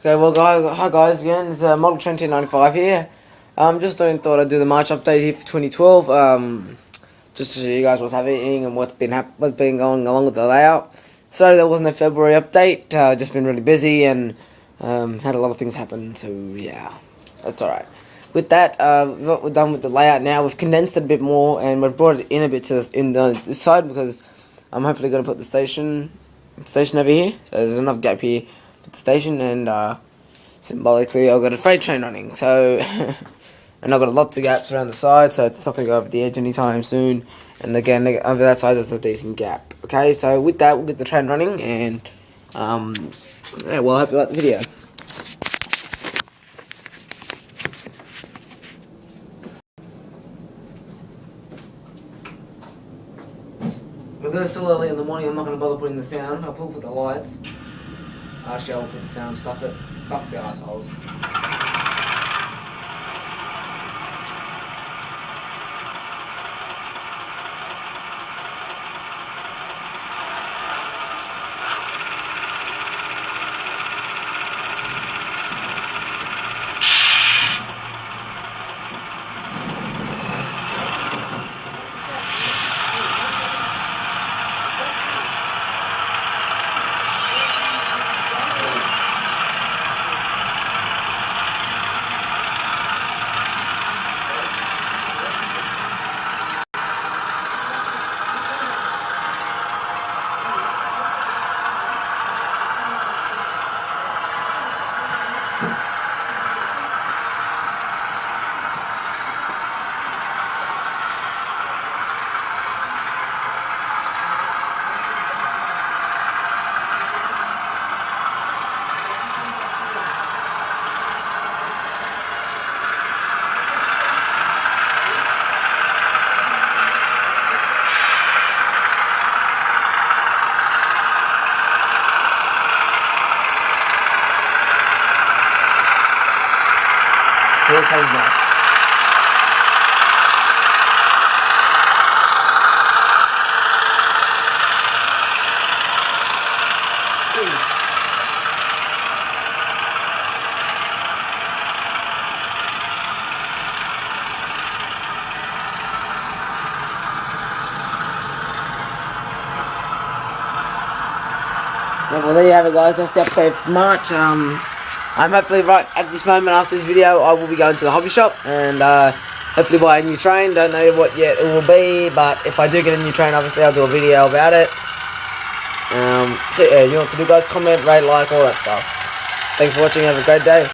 Okay, well, hi guys again. It's Model Train 1095 here. Thought I'd do the March update here for 2012. Just to show you guys what's happening and what's been going along with the layout. Sorry there wasn't a February update. Just been really busy and had a lot of things happen. So yeah, that's all right. With that, we're done with the layout now. We've condensed it a bit more and we've brought it in a bit to this side because I'm hopefully going to put the station over here. So there's enough gap here for the station, and symbolically I've got a freight train running. So and I've got lots of gaps around the side, so it's not going to go over the edge anytime soon. And again, over that side there's a decent gap. Okay, so with that we'll get the train running, and yeah, well, I hope you like the video. Because it's still early in the morning, I'm not going to bother putting the sound. I'll put the lights. Actually, I will put the sound stuff it. Fuck the assholes. Here it comes back. Yeah, well, there you have it, guys. That's the update for March. I'm hopefully right at this moment after this video I will be going to the hobby shop and hopefully buy a new train. Don't know what yet it will be, but if I do get a new train, obviously I'll do a video about it. So yeah, you know what to do, guys. Comment, rate, like, all that stuff. Thanks for watching. Have a great day.